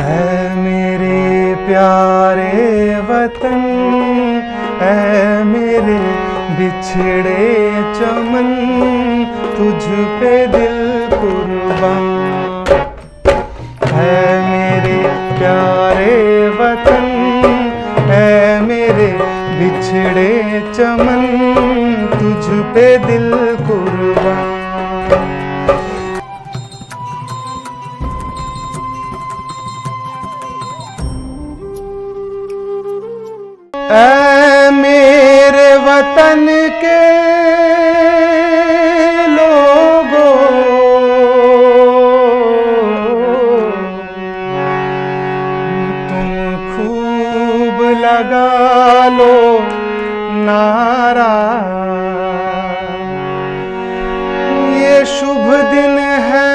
ऐ मेरे प्यारे वतन, ऐ मेरे बिछड़े चमन, तुझ पे दिल कुर्बान। ऐ मेरे प्यारे वतन, ऐ मेरे बिछड़े चमन, तुझ पे दिल कुर्बान। ऐ मेरे वतन के लोगों, तुम खूब लगा लो नारा, ये शुभ दिन है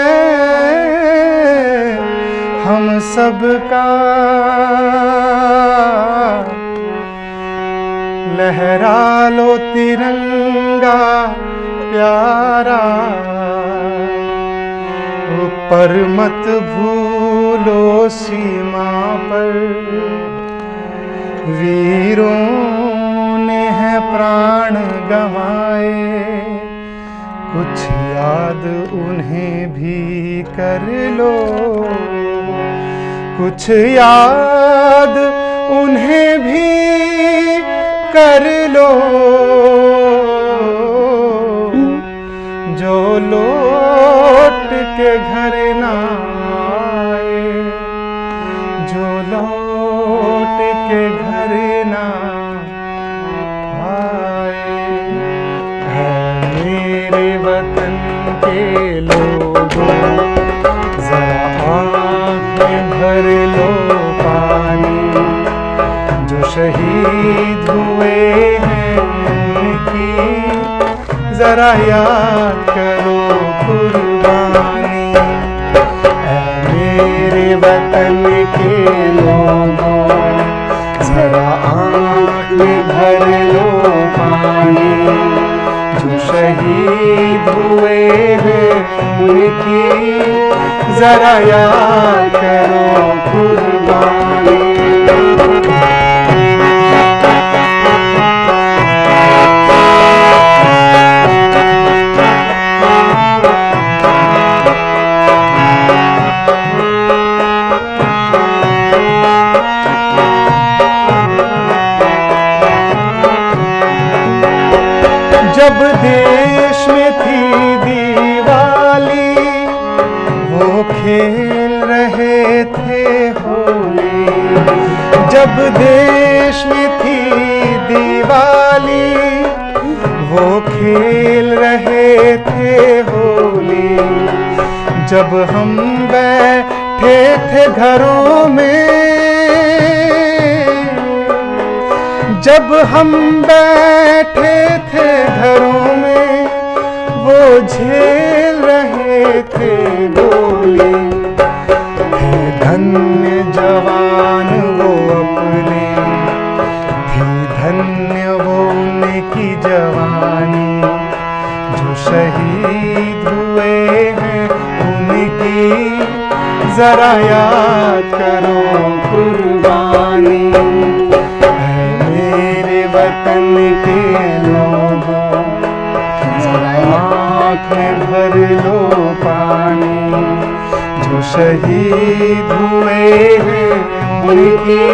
हम सबका, लहरा लो तिरंगा प्यारा, पर मत भूलो सीमा पर वीरों ने है प्राण गंवाए, कुछ याद उन्हें भी कर लो, कुछ याद उन्हें भी कर लो, जो लौट के घर ना आए, जो लौट के घर ना आए। है मेरे वतन के लोगों, जरा आँख में भर लो पानी, जो शहीद हुए हैं उनकी जरा याद करो कुर्बानी। ऐ मेरे वतन के लोगों, जरा आँख में भर लो पानी, जो शहीद हुए हैं उनकी जरा याद करो कुर्बानी। जब देश में थी दिवाली, वो खेल रहे थे होली। जब देश में थी दिवाली, वो खेल रहे थे होली। जब हम बैठे थे घरों में, जब हम बैठे थे घरों में, वो झेल रहे थे गोली। थे धन्य जवान वो अपने, थी धन्य वो उनकी जवानी, जो शहीद हुए हैं उनकी जरा याद करो कुर्बानी। वतन के लोगों, जरा आँख में भर लो पानी, जो शहीद हुए हैं उनकी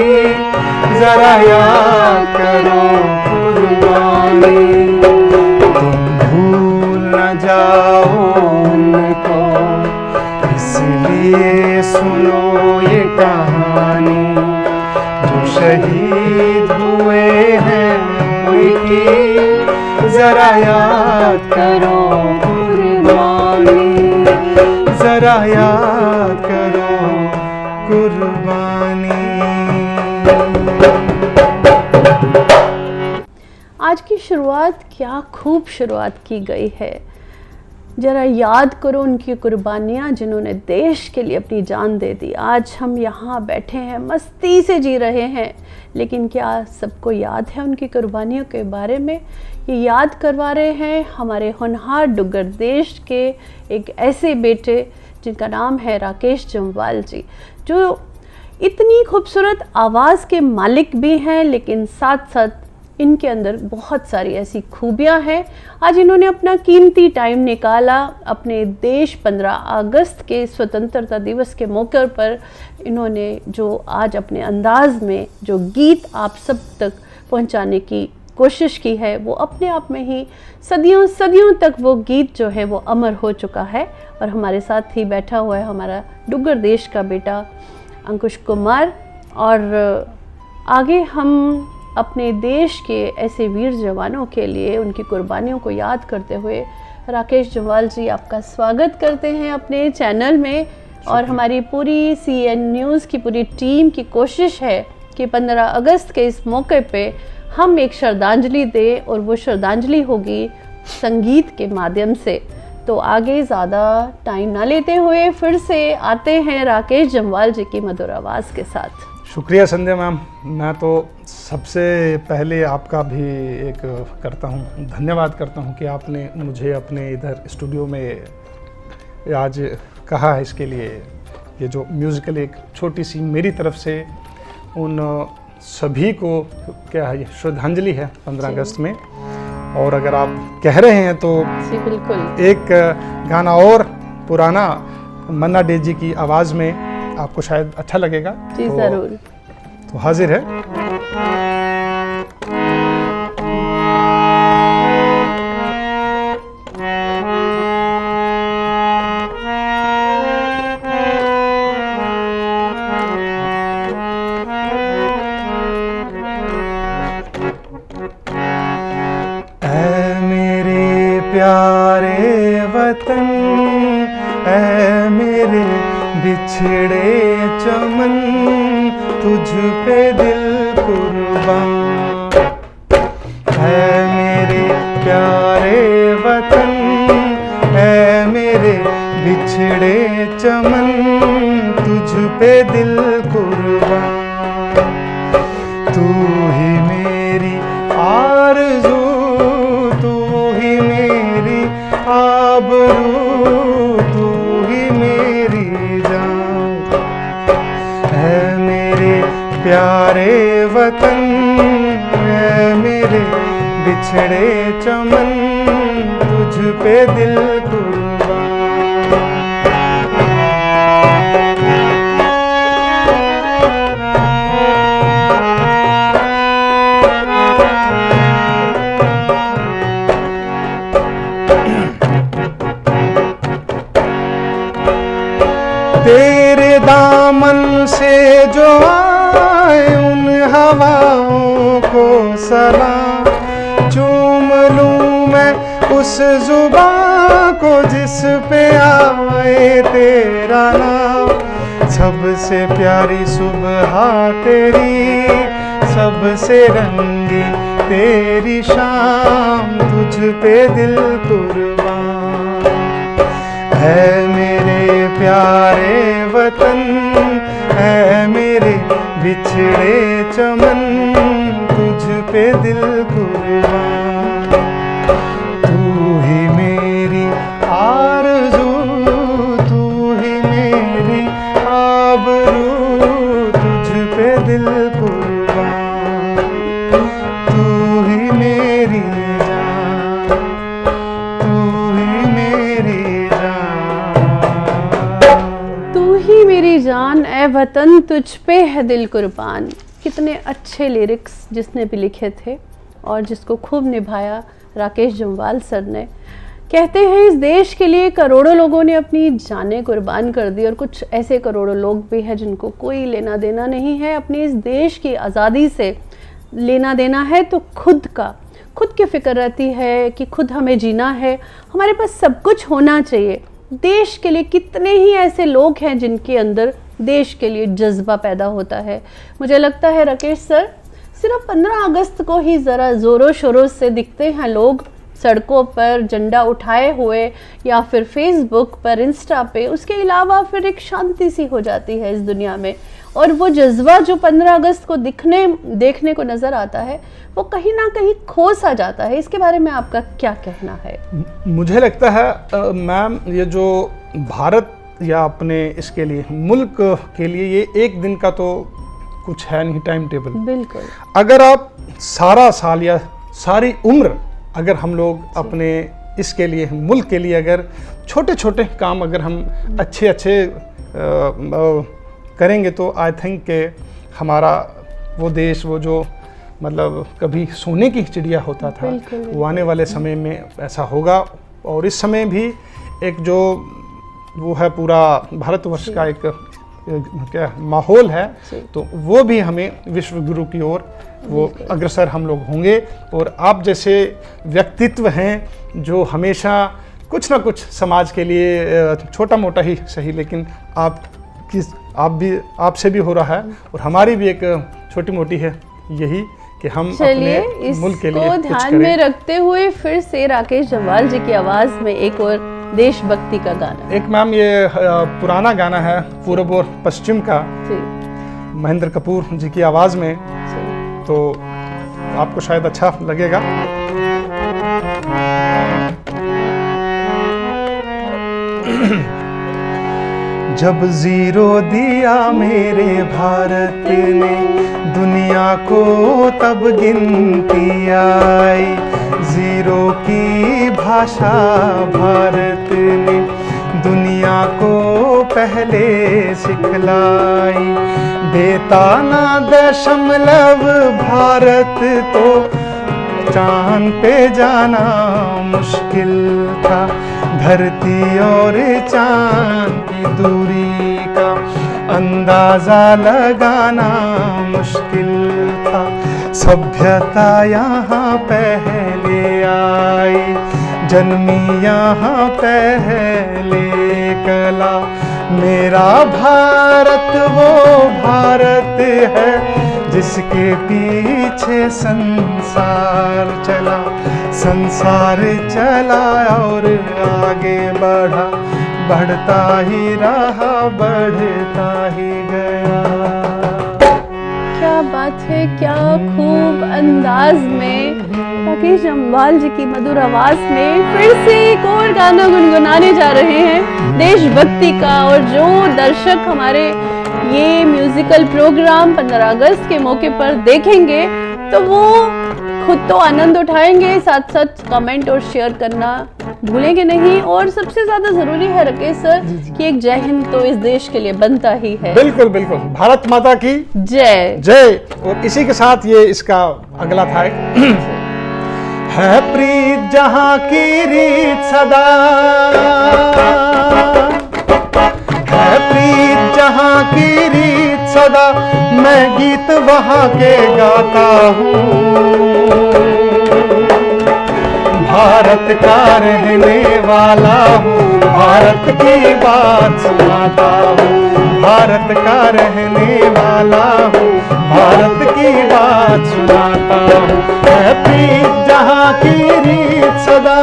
जरा याद करो कुर्बानी। तुम भूल न जाओ उनको, इसलिए सुनो ये कहानी, जो शहीद हुए हैं उनकी जरा याद करो कुर्बानी, जरा याद करो कुर्बानी। आज की शुरुआत क्या खूब शुरुआत की गई है। ज़रा याद करो उनकी कुर्बानियाँ जिन्होंने देश के लिए अपनी जान दे दी। आज हम यहाँ बैठे हैं, मस्ती से जी रहे हैं, लेकिन क्या सबको याद है उनकी कुर्बानियों के बारे में? ये याद करवा रहे हैं हमारे होनहार डुग्गर देश के एक ऐसे बेटे जिनका नाम है राकेश जम्वाल जी, जो इतनी खूबसूरत आवाज़ के मालिक भी हैं, लेकिन साथ साथ इनके अंदर बहुत सारी ऐसी खूबियां हैं। आज इन्होंने अपना कीमती टाइम निकाला अपने देश 15 अगस्त के स्वतंत्रता दिवस के मौके पर। इन्होंने जो आज अपने अंदाज में जो गीत आप सब तक पहुंचाने की कोशिश की है, वो अपने आप में ही सदियों सदियों तक वो गीत जो है वो अमर हो चुका है। और हमारे साथ ही बैठा हुआ है हमारा डुग्गर देश का बेटा अंकुश कुमार। और आगे हम अपने देश के ऐसे वीर जवानों के लिए उनकी कुर्बानियों को याद करते हुए राकेश जम्वाल जी आपका स्वागत करते हैं अपने चैनल में। और हमारी पूरी CN न्यूज़ की पूरी टीम की कोशिश है कि 15 अगस्त के इस मौके पे हम एक श्रद्धांजलि दें, और वो श्रद्धांजलि होगी संगीत के माध्यम से। तो आगे ज़्यादा टाइम ना लेते हुए फिर से आते हैं राकेश जम्वाल जी की मधुर आवाज़ के साथ। शुक्रिया संध्या मैम। मैं तो सबसे पहले आपका भी एक करता हूँ, धन्यवाद करता हूँ कि आपने मुझे अपने इधर स्टूडियो में आज कहा है। इसके लिए ये जो म्यूज़िकल एक छोटी सी मेरी तरफ से उन सभी को क्या है, ये श्रद्धांजलि है 15 अगस्त में। और अगर आप कह रहे हैं तो जी बिल्कुल, एक गाना और पुराना मन्ना डे जी की आवाज़ में आपको शायद अच्छा लगेगा। जी ज़रूर। तो हाजिर है। ऐ मेरे प्यारे वतन, ऐ मेरे बिछड़े चमन, तुझ पे दिल कुर्बान। है मेरे प्यारे वतन, है मेरे बिछड़े चमन, तुझ पे दिल कुर्बान। तू ही मेरी आरज़ू, तू ही मेरी आबरू, तू ही मेरी जान। है मेरे प्यारे वतन, है मेरे बिछड़े चमन, तुझ पे दिल कुर्बान। तेरे दामन से जो आए उन हवाओं को सलाम, चूम लूं मैं उस जुबां को जिस पे आए तेरा नाम। सबसे प्यारी सुबह तेरी, सबसे रंगी तेरी शाम, तुझ पे दिल कुर्बान। है मेरे प्यारे वतन, है मेरे बिछड़े चमन, तुझ पे दिल कुर्बान। तू ही मेरी आरज़ू, तू ही मेरी आबरू, तुझ पे दिल कुर्बान। तू ही मेरी जान, तू ही मेरी तू ही मेरी जान, ए वतन तुझ पे है दिल कुर्बान। कितने अच्छे लिरिक्स जिसने भी लिखे थे और जिसको खूब निभाया राकेश जम्वाल सर ने। कहते हैं इस देश के लिए करोड़ों लोगों ने अपनी जानें कुर्बान कर दी, और कुछ ऐसे करोड़ों लोग भी हैं जिनको कोई लेना देना नहीं है अपनी इस देश की आज़ादी से। लेना देना है तो खुद का, खुद की फिक्र रहती है कि खुद हमें जीना है, हमारे पास सब कुछ होना चाहिए। देश के लिए कितने ही ऐसे लोग हैं जिनके अंदर देश के लिए जज्बा पैदा होता है। मुझे लगता है राकेश सर, सिर्फ 15 अगस्त को ही ज़रा ज़ोरों शोरों से दिखते हैं लोग सड़कों पर झंडा उठाए हुए या फिर फेसबुक पर, इंस्टा पे। उसके अलावा फिर एक शांति सी हो जाती है इस दुनिया में, और वो जज्बा जो 15 अगस्त को देखने को नज़र आता है वो कहीं ना कहीं खो सा जाता है। इसके बारे में आपका क्या कहना है? मुझे लगता है मैम, ये जो भारत या अपने इसके लिए मुल्क के लिए ये एक दिन का तो कुछ है नहीं टाइम टेबल। बिल्कुल। अगर आप सारा साल या सारी उम्र अगर हम लोग अपने इसके लिए मुल्क के लिए अगर छोटे छोटे काम अगर हम अच्छे करेंगे तो आई थिंक के हमारा वो देश वो जो मतलब कभी सोने की चिड़िया होता था वो आने वाले समय में ऐसा होगा। और इस समय भी एक जो वो है पूरा भारतवर्ष का एक क्या माहौल है तो वो भी हमें विश्व गुरु की ओर वो अग्रसर हम लोग होंगे। और आप जैसे व्यक्तित्व हैं जो हमेशा कुछ ना कुछ समाज के लिए छोटा मोटा ही सही लेकिन आपसे भी हो रहा है और हमारी भी एक छोटी मोटी है यही कि हम अपने मुल्क के लिए कुछ ध्यान में रखते हुए फिर से राकेश जम्वाल जी की आवाज में एक और देशभक्ति का गाना। एक मैम ये पुराना गाना है पूर्व और पश्चिम का महेंद्र कपूर जी की आवाज में तो आपको शायद अच्छा लगेगा। जब जीरो दिया मेरे भारत ने दुनिया को तब गिनती आई, जीरो की भाषा भारत ने दुनिया को पहले सिखलाई। देता ना दशमलव भारत तो चांद पे जाना मुश्किल था, धरती और चांद की दूरी का अंदाजा लगाना मुश्किल था। सभ्यता यहाँ पहले आई, जन्मी यहाँ पहले कला। मेरा भारत वो भारत है जिसके पीछे संसार चला, संसार चला और आगे बढ़ा, बढ़ता ही रहा, बढ़ता ही गया। क्या बात है, क्या खूब अंदाज में राकेश जम्वाल जी की मधुर आवाज में फिर से एक और गाना गुनगुनाने जा रहे हैं देशभक्ति का। और जो दर्शक हमारे ये म्यूजिकल प्रोग्राम 15 अगस्त के मौके पर देखेंगे तो वो खुद तो आनंद उठाएंगे, साथ साथ कमेंट और शेयर करना भूलेंगे नहीं। और सबसे ज्यादा जरूरी है राकेश सर कि एक जय हिंद तो इस देश के लिए बनता ही है। बिल्कुल बिल्कुल, भारत माता की जय जय। और इसी के साथ ये इसका अगला था है प्रीत जहां की रीत सदा, है प्रीत जहां की रीत सदा, मैं गीत वहां के गाता हूँ। भारत का रहने वाला हूँ, भारत की बात सुनाता हूँ। भारत का रहने वाला हूँ, भारत की बात सुनाता हूँ। है प्रीत जहाँ की रीत सदा,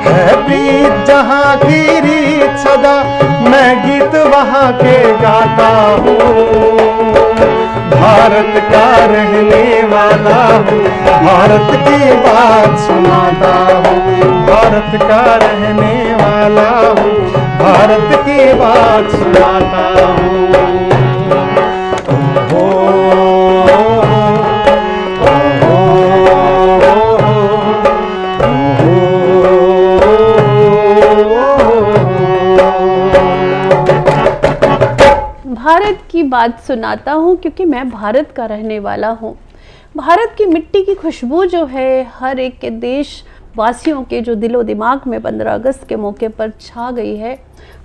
है प्रीत जहाँ की रीत सदा, मैं गीत वहाँ के गाता हूँ। भारत का रहने वाला हूँ, भारत की बात सुनाता हूँ। भारत का रहने वाला हूँ, भारत की बात सुनाता हूँ। भारत की बात सुनाता हूँ क्योंकि मैं भारत का रहने वाला हूँ। भारत की मिट्टी की खुशबू जो है हर एक के देश वासियों के जो दिलो दिमाग में 15 अगस्त के मौके पर छा गई है।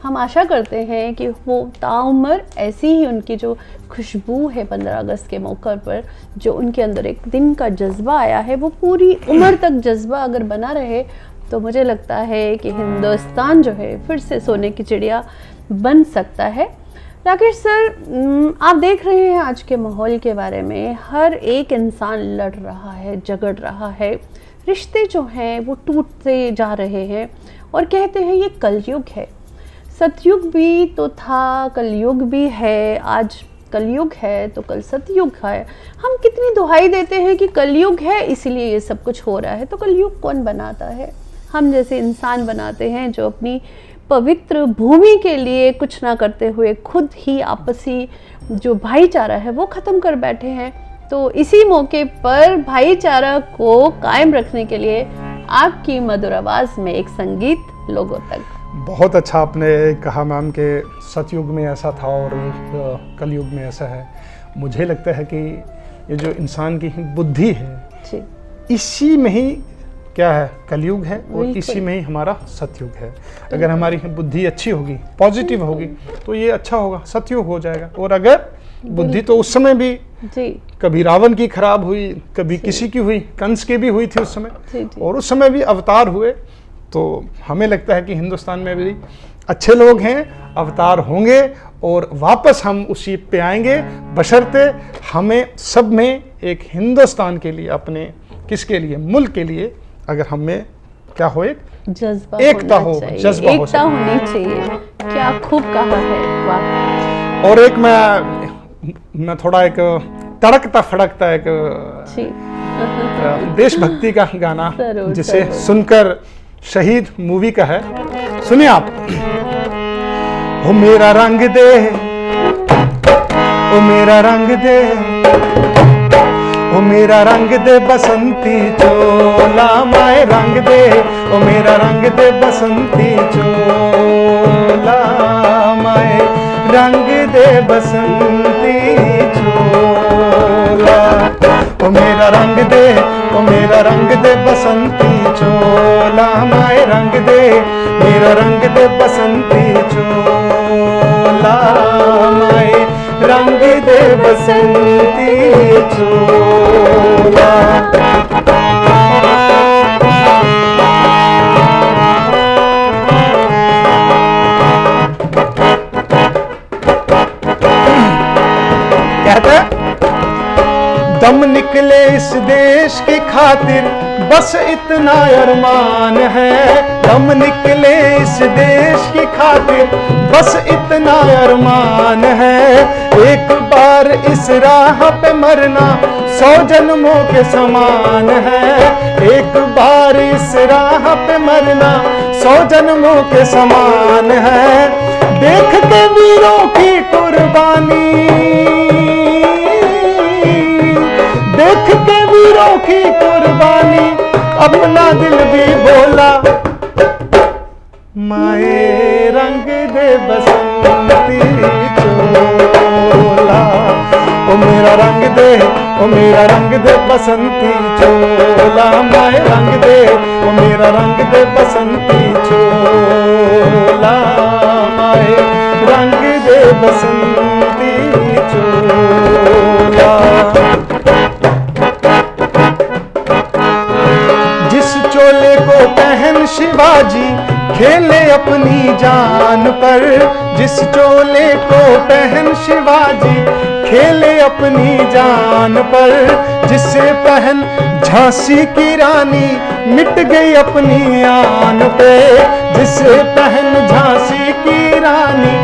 हम आशा करते हैं कि वो ताउम्र ऐसी ही उनकी जो खुशबू है 15 अगस्त के मौके पर, जो उनके अंदर एक दिन का जज्बा आया है, वो पूरी उम्र तक जज्बा अगर बना रहे तो मुझे लगता है कि हिंदुस्तान जो है फिर से सोने की चिड़िया बन सकता है। राकेश सर, आप देख रहे हैं आज के माहौल के बारे में, हर एक इंसान लड़ रहा है, झगड़ रहा है, रिश्ते जो हैं वो टूटते जा रहे हैं और कहते हैं ये कलयुग है। सतयुग भी तो था, कलयुग भी है, आज कलयुग है तो कल सतयुग है। हम कितनी दुहाई देते हैं कि कलयुग है इसीलिए ये सब कुछ हो रहा है, तो कलयुग कौन बनाता है? हम जैसे इंसान बनाते हैं जो अपनी पवित्र भूमि के लिए कुछ ना करते हुए खुद ही आपसी जो भाईचारा है वो ख़त्म कर बैठे हैं। तो इसी मौके पर भाईचारा को कायम रखने के लिए आपकी मधुर आवाज़ में एक संगीत लोगों तक। बहुत अच्छा आपने कहा मैम कि सतयुग में ऐसा था और कलयुग में ऐसा है। मुझे लगता है कि ये जो इंसान की बुद्धि है जी, इसी में ही क्या है कलयुग है और बिल्कुल। इसी में ही हमारा सतयुग है। अगर हमारी बुद्धि अच्छी होगी, पॉजिटिव होगी, तो ये अच्छा होगा, सतयुग हो जाएगा। और अगर बुद्धि तो उस समय भी जी कभी रावण की खराब हुई, कभी किसी की हुई, कंस की भी हुई थी उस समय, जी जी और उस समय भी अवतार हुए। तो हमें लगता है कि हिंदुस्तान में भी अच्छे लोग हैं, अवतार होंगे और वापस हम उसी पे आएंगे, बशर्ते हमें सब में एक हिंदुस्तान के लिए, अपने किसके लिए, मुल्क के लिए, अगर हमें क्या हो, एक जज्बा एकता होना हो, चाहिए, जज्बा हो एकता होनी चाहिए। क्या खूब कहा है, वाह। और एक मैं थोड़ा एक तड़कता फड़कता एक जी देशभक्ति का गाना जरूर, जिसे जरूर। सुनकर शहीद मूवी का है, सुनिए आप। ओ मेरा रंग दे, ओ मेरा रंग दे, ओ मेरा रंग दे बसंती चोला, माए रंग दे, ओ मेरा रंग दे बसंती चोला, माए रंग दे बसंती चोला। ओ मेरा रंग दे, ओ मेरा रंग दे बसंती चोला, माए रंग दे, मेरा रंग दे बसंती चोला, माए रंग दे बसंती चोला। कहते हैं दम निकले इस देश की खातिर बस इतना अरमान है, दम निकले इस देश की खातिर बस इतना अरमान है। एक बार इस राह पे मरना 100 जन्मों के समान है, एक बार इस राह पे मरना 100 जन्मों के समान है। देख के वीरों की कुर्बानी, देख के वीरों की कुर्बानी, अपना दिल भी बोला, माए रंग दे बसंती चोला। ओ मेरा रंग दे, ओ मेरा रंग दे बसंती चोला, माए रंग दे, ओ मेरा रंग दे बसंती चोला, माए रंग दे बसंती चोला। जिस चोले को पहन शिवाजी खेले अपनी जान पर, जिस चोले को पहन शिवाजी खेले अपनी जान पर, जिसे पहन झांसी की रानी मिट गई अपनी आन पे, जिसे पहन झांसी की रानी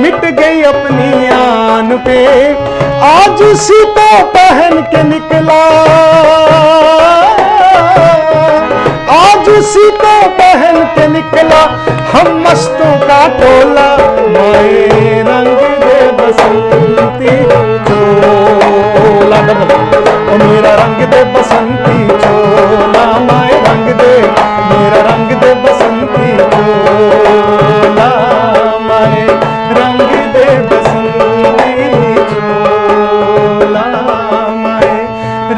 मिट गई अपनी आन पे। आज उसी को पहन के निकला, आज उसी को पहन के निकला हम मस्तों का टोला, माए रंग दे बसंती चोला। ओ मेरा रंग दे बसंती चोला, माए रंग दे, मेरा रंग दे बसंती चोला, माए रंग दे बसंती चोला, माए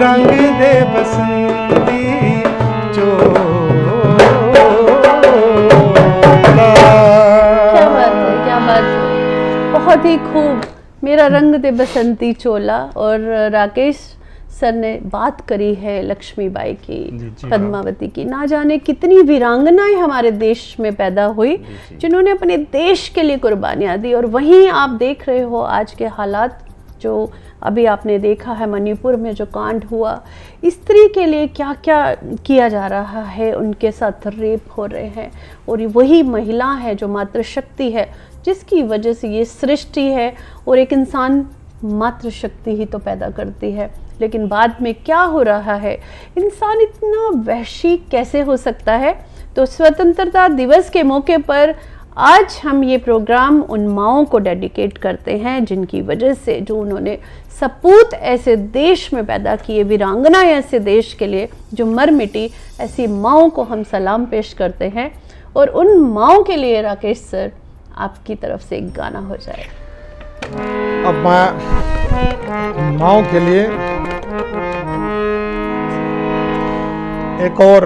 रंग दे बसंती चोला। क्या बात है, क्या बात है, बहुत ही खूब। मेरा रंग दे बसंती चोला। और राकेश सर ने बात करी है लक्ष्मीबाई की, जी, पद्मावती की। ना जाने कितनी वीरांगनाएं हमारे देश में पैदा हुई जिन्होंने अपने देश के लिए कुर्बानियां दी। और वहीं आप देख रहे हो आज के हालात, जो अभी आपने देखा है मणिपुर में जो कांड हुआ, स्त्री के लिए क्या क्या किया जा रहा है, उनके साथ रेप हो रहे हैं। और वही महिला है जो मातृशक्ति है, जिसकी वजह से ये सृष्टि है। और एक इंसान मातृशक्ति ही तो पैदा करती है, लेकिन बाद में क्या हो रहा है, इंसान इतना वहशी कैसे हो सकता है तो स्वतंत्रता दिवस के मौके पर आज हम ये प्रोग्राम उन माँओं को डेडिकेट करते हैं जिनकी वजह से, जो उन्होंने सपूत ऐसे देश में पैदा किए, वीरांगना ऐसे देश के लिए जो मर मिटी, ऐसी माँओं को हम सलाम पेश करते हैं। और उन माँओं के लिए राकेश सर आपकी तरफ से एक गाना हो जाए। अब मैं माँओं के लिए एक और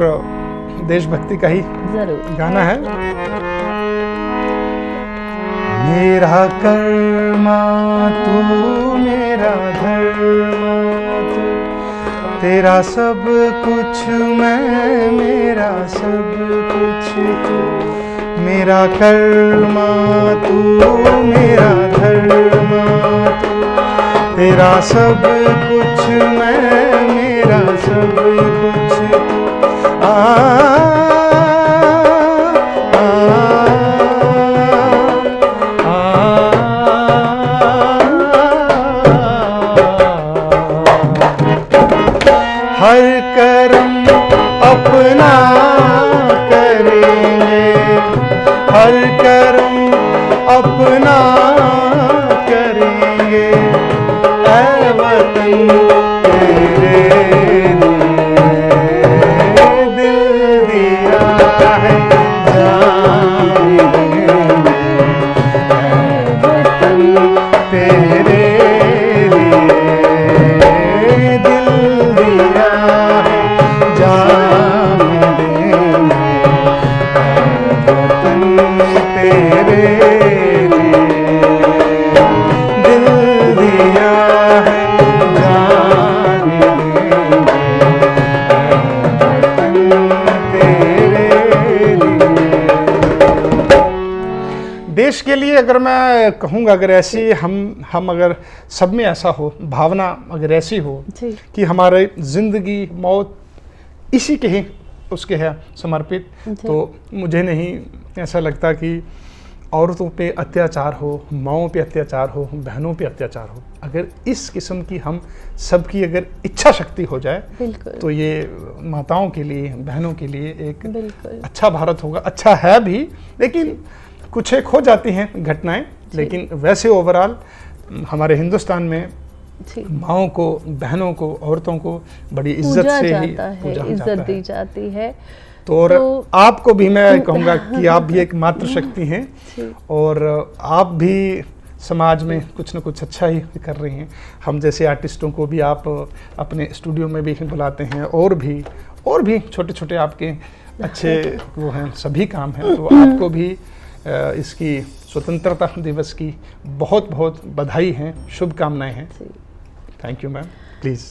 देशभक्ति का ही जरूर गाना है। मेरा कर्मा तू मेरा धर्मा तू, तेरा सब कुछ मैं मेरा सब कुछ तू। मेरा कर्मा तू मेरा धर्मा तू, तेरा सब कुछ मैं मेरा सब कुछ तू। हर कर्म अपना करेंगे, हर कर्म अपना करेंगे, ऐ वतन तेरे लिए दिल दिया है जान देंगे, ऐ वतन तेरे लिए दिल दिया है जान देंगे, ऐ वतन तेरे लिए दिल दिया है जान देंगे, ऐ वतन तेरे लिए। देश के लिए अगर मैं कहूँगा, अगर ऐसी हम अगर सब में ऐसा हो, भावना अगर ऐसी हो जी। कि हमारे ज़िंदगी मौत इसी के ही उसके है समर्पित, तो मुझे नहीं ऐसा लगता कि औरतों पे अत्याचार हो, माँओं पे अत्याचार हो, बहनों पे अत्याचार हो। अगर इस किस्म की हम सबकी अगर इच्छा शक्ति हो जाए, बिल्कुल तो ये माताओं के लिए, बहनों के लिए एक बिल्कुल अच्छा भारत होगा। अच्छा है भी, लेकिन कुछ एक हो जाती हैं घटनाएं, लेकिन वैसे ओवरऑल हमारे हिंदुस्तान में जी। माँओं को, बहनों को, औरतों को बड़ी इज्जत पूजा से ही जाता है, पूजा इज्जत जाता दी है। जाती है। तो और आपको भी मैं कहूँगा कि आप भी एक मातृशक्ति हैं जी। और आप भी समाज में कुछ न कुछ अच्छा ही कर रही हैं। हम जैसे आर्टिस्टों को भी आप अपने स्टूडियो में भी बुलाते हैं, और भी छोटे छोटे आपके अच्छे वो हैं, सभी काम हैं। तो आपको भी इसकी स्वतंत्रता दिवस की बहुत बहुत बधाई हैं, शुभकामनाएं हैं। Thank you ma'am. प्लीज़।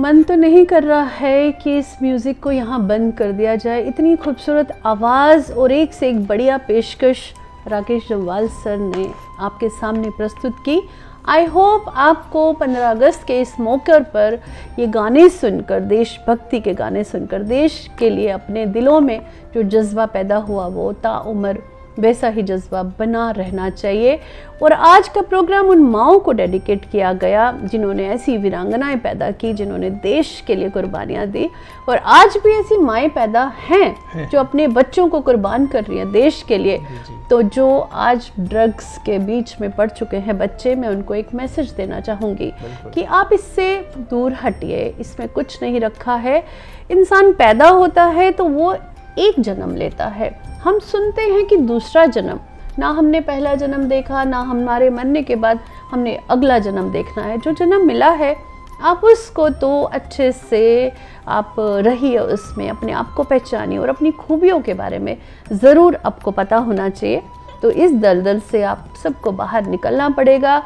मन तो नहीं कर रहा है कि इस म्यूज़िक को यहाँ बंद कर दिया जाए। इतनी खूबसूरत आवाज़ और एक से एक बढ़िया पेशकश राकेश जम्वाल सर ने आपके सामने प्रस्तुत की। आई होप आपको 15 अगस्त के इस मौके पर ये गाने सुनकर, देशभक्ति के गाने सुनकर, देश के लिए अपने दिलों में जो जज्बा पैदा हुआ वो ताउम्र वैसा ही जज्बा बना रहना चाहिए। और आज का प्रोग्राम उन माँओं को डेडिकेट किया गया जिन्होंने ऐसी वीरांगनाएं पैदा की, जिन्होंने देश के लिए कुर्बानियाँ दी। और आज भी ऐसी माएँ पैदा हैं जो अपने बच्चों को कुर्बान कर रही हैं देश के लिए। तो जो आज ड्रग्स के बीच में पड़ चुके हैं बच्चे, मैं उनको एक मैसेज देना चाहूँगी कि आप इससे दूर हटिए, इसमें कुछ नहीं रखा है। इंसान पैदा होता है तो वो एक जन्म लेता है। हम सुनते हैं कि दूसरा जन्म, ना हमने पहला जन्म देखा, ना हमारे मरने के बाद हमने अगला जन्म देखना है। जो जन्म मिला है आप उसको तो अच्छे से आप रहिए, उसमें अपने आप को पहचानिए और अपनी खूबियों के बारे में ज़रूर आपको पता होना चाहिए। तो इस दलदल से आप सबको बाहर निकलना पड़ेगा,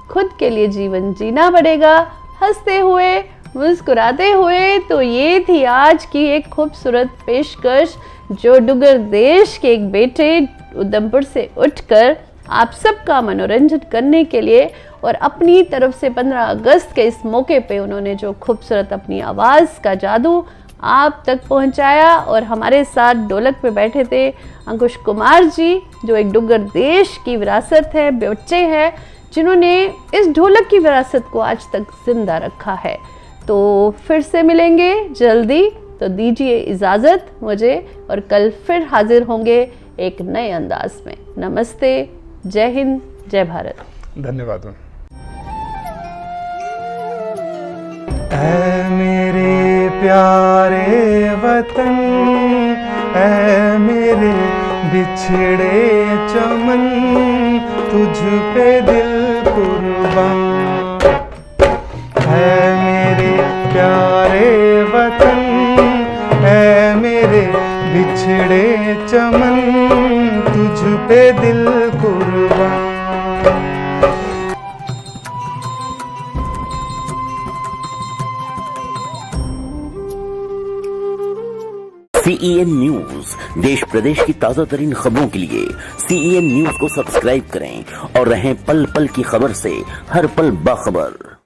खुद के लिए जीवन जीना पड़ेगा, हंसते हुए, मुस्कुराते हुए। तो ये थी आज की एक खूबसूरत पेशकश जो डुगर देश के एक बेटे उधमपुर से उठकर आप सबका मनोरंजन करने के लिए और अपनी तरफ से 15 अगस्त के इस मौके पे उन्होंने जो खूबसूरत अपनी आवाज़ का जादू आप तक पहुंचाया। और हमारे साथ ढोलक पे बैठे थे अंकुश कुमार जी, जो एक डुगर देश की विरासत है, बच्चे हैं जिन्होंने इस ढोलक की विरासत को आज तक जिंदा रखा है। तो फिर से मिलेंगे जल्दी तो दीजिए इजाज़त मुझे, और कल फिर हाजिर होंगे एक नए अंदाज में। नमस्ते, जय हिंद, जय भारत। धन्यवाद। ऐ मेरे प्यारे वतन, ऐ मेरे बिछड़े चमन, तुझ पे दिल कुर्बान। ऐ मेरे प्यारे वतन, ऐ मेरे बिछड़े चमन, तुझ पे दिल कुर्बान। CEN न्यूज, देश प्रदेश की ताजा तरीन खबरों के लिए CEN न्यूज को सब्सक्राइब करें और रहें पल पल की खबर से हर पल बाखबर।